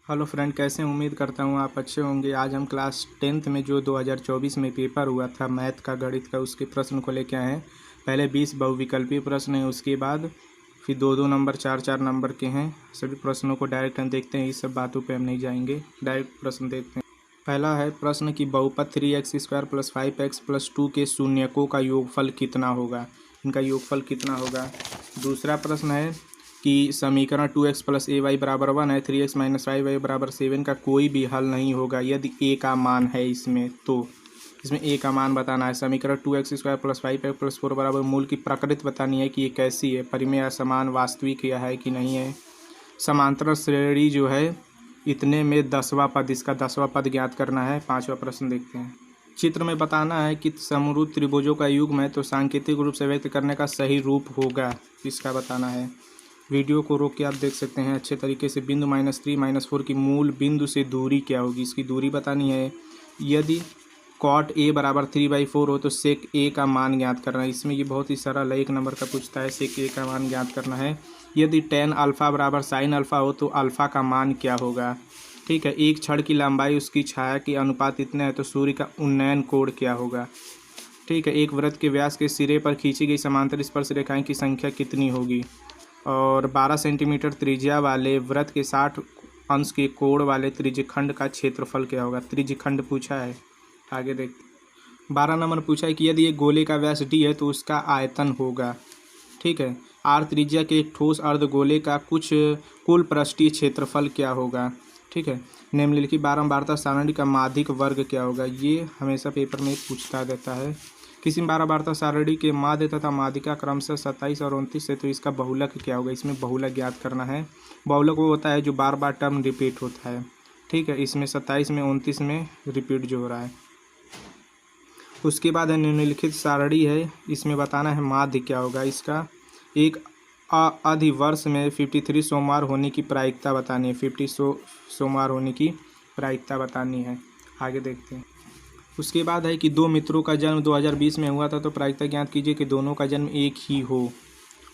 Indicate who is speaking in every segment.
Speaker 1: Hello friend, कैसे हैं? उम्मीद करता हूँ आप अच्छे होंगे। आज हम क्लास 10th में जो 2024 में पेपर हुआ था मैथ का, गणित का, उसके प्रश्न को लेके आए हैं। पहले 20 बहुविकल्पीय प्रश्न हैं, उसके बाद फिर 2-2 नंबर 4-4 नंबर के हैं। सभी प्रश्नों को डायरेक्ट हम देखते हैं, इस सब बातों पे हम नहीं जाएंगे, डायरेक्ट प्रश्न देखते हैं। पहला है प्रश्न कि बहुपद 3x² + 5x + 2 के शून्यकों का योगफल कितना होगा। इनका योगफल कितना होगा। दूसरा प्रश्न है कि समीकरण 2x + ay = 1 है, 3x - 5y = 7 का कोई भी हल नहीं होगा यदि a का मान है इसमें। तो इसमें a का मान बताना है। समीकरण 2x² + 5x + 4 बराबर मूल की प्रकृति बतानी है कि ये कैसी है, परिमेय, असमान, वास्तविक या है कि नहीं है। समांतर श्रेणी जो है इतने में 10वां पद, इसका 10वां पद ज्ञात करना है। 5वां प्रश्न देखते हैं। चित्र में बताना है कि समरूप त्रिभुजों का युग्म है तो सांकेतिक रूप से व्यक्त करने का सही रूप होगा, इसका बताना है। वीडियो को रोक के आप देख सकते हैं अच्छे तरीके से। बिंदु -3 - 4 की मूल बिंदु से दूरी क्या होगी, इसकी दूरी बतानी है। यदि cot a = 3/4 हो तो sec a का मान ज्ञात करना है। इसमें ये बहुत ही सरल है, 1 नंबर का पूछता है, sec a का मान ज्ञात करना है। यदि tan α = sin α हो तो अल्फ़ा का मान क्या होगा। ठीक है, एक छड़ की लंबाई उसकी छाया के अनुपात इतने है तो सूर्य का उन्नयन कोण क्या होगा। ठीक है, एक वृत्त के व्यास के सिरे पर खींची गई समांतर स्पर्श रेखाएं की संख्या कितनी होगी। और 12 सेंटीमीटर त्रिज्या वाले वृत्त के 60 अंश के कोण वाले त्रिज्यखंड का क्षेत्रफल क्या होगा। त्रिज्यखंड पूछा है, आगे देखते। 12 नंबर पूछा है कि यदि एक गोले का व्यास d है तो उसका आयतन होगा। ठीक है, r त्रिज्या के एक ठोस अर्धगोले का कुल पृष्ठीय क्षेत्रफल क्या होगा। ठीक है, निम्नलिखित बारंबारता सारणी का माध्यिक वर्ग क्या होगा। ये हमेशा पेपर में पूछता रहता है। किसी बारंबारता सारणी के माध्य तथा माध्यिका क्रमशः 27 और 29 है तो इसका बहुलक क्या होगा। इसमें बहुलक ज्ञात करना है। बहुलक वो होता है जो बार बार टर्म रिपीट होता है। ठीक है, इसमें 27 में 29 में रिपीट जो हो रहा है। उसके बाद है निम्नलिखित सारणी है, इसमें बताना है माध्य क्या होगा। इसका एक अधिवर्ष में 53 सोमवार होने की प्रायिकता बतानी है। 50 सोमवार होने की प्रायिकता बतानी है, आगे देखते हैं। उसके बाद है कि दो मित्रों का जन्म 2020 में हुआ था तो प्रायिकता ज्ञात कीजिए कि दोनों का जन्म एक ही हो।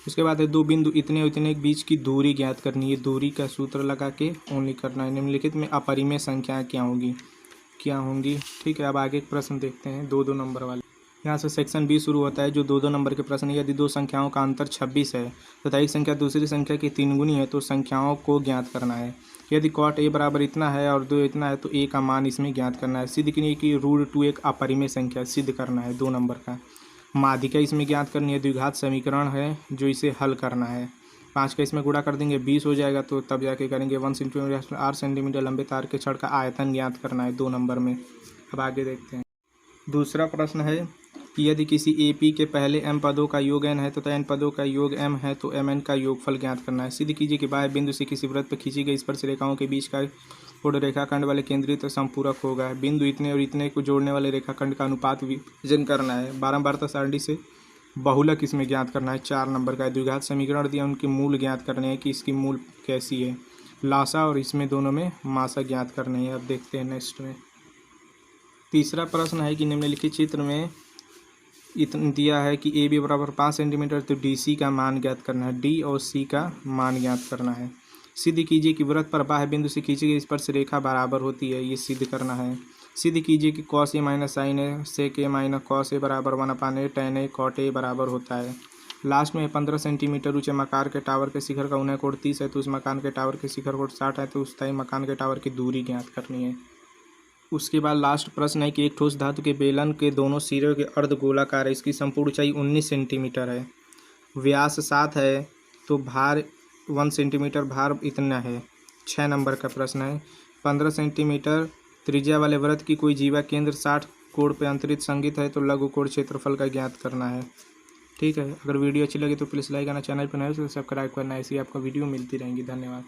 Speaker 1: उसके बाद है दो बिंदु इतने उतने के बीच की दूरी ज्ञात करनी है। दूरी का सूत्र लगा के ओनली करना है। निम्नलिखित में अपरिमेय संख्याएं क्या होंगी। ठीक है, अब आगे एक प्रश्न देखते हैं 2-2 नंबर वाले। यहाँ से सेक्शन बी शुरू होता है जो 2-2 नंबर के प्रश्न। यदि दो संख्याओं का अंतर 26 है तथा एक संख्या दूसरी संख्या की 3 गुनी है तो संख्याओं को ज्ञात करना है। यदि cot a बराबर इतना है और 2 इतना है तो a का मान इसमें ज्ञात करना है। सिद्ध कीजिए कि √2 एक अपरिमेय संख्या, सिद्ध करना है 2 नंबर का। माध्यिका इसमें ज्ञात करनी है। द्विघात समीकरण है जो इसे हल करना है। 5 का इसमें गुणा कर देंगे 20 हो जाएगा तो तब जाके करेंगे। 1 सेंटीमीटर 8 सेंटीमीटर लंबे तार के छड़ का आयतन ज्ञात करना है 2 नंबर में। अब आगे देखते हैं। दूसरा प्रश्न है कि यदि किसी AP के पहले m पदों का योग n है तथा n पदों का योग m है तो mn का योगफल ज्ञात करना है। सिद्ध कीजिए कि बाह्य बिंदु से किसी वृत्त पर खींची गई स्पर्श रेखाओं के बीच का कोण रेखाखंड वाले केंद्रित संपूरक होगा। बिंदु इतने और इतने को जोड़ने वाले रेखाखंड का अनुपात विभाजन करना है। बारंबारता सारणी से बहुलक इसमें ज्ञात करना है। 4 नंबर का द्विघात समीकरण दिया, उनके मूल ज्ञात करने हैं कि इसकी मूल कैसी है। लासा और इसमें दोनों में मासा ज्ञात करनी है। अब देखते हैं नेक्स्ट में। तीसरा प्रश्न है कि निम्नलिखित चित्र में इतना दिया है कि AB = 5 सेंटीमीटर तो DC का मान ज्ञात करना है। D और C का मान ज्ञात करना है। सिद्ध कीजिए कि वृत्त पर बाह्य बिंदु से खींची गई स्पर्श रेखा बराबर होती है, ये सिद्ध करना है। सिद्ध कीजिए कि cos a - sin a sec a - cos a बराबर 1/a tan a cot a बराबर होता है। लास्ट में 15 सेंटीमीटर ऊंचे मकान के टावर के शिखर का उन्नय कोण 30 है तो उस मकान के टावर के शिखर कोण 60 है तो उस तय मकान के टावर की दूरी ज्ञात करनी है। उसके बाद लास्ट प्रश्न है कि एक ठोस धातु के बेलन के दोनों सिरों के अर्धगोलाकार है, इसकी संपूर्ण ऊंचाई 19 सेंटीमीटर है, व्यास 7 है तो भार 1 सेंटीमीटर, भार इतना है। 6 नंबर का प्रश्न है। 15 सेंटीमीटर त्रिज्या वाले वृत्त की कोई जीवा केंद्र 60 कोण पर अंतरित संगीत है तो लघु कोण क्षेत्रफल का ज्ञात करना है। ठीक है, अगर वीडियो अच्छी लगी तो प्लीज़ लाइक करना, चैनल पर नए हो तो सब्सक्राइब करना, ऐसी आपको वीडियो मिलती रहेंगी। धन्यवाद।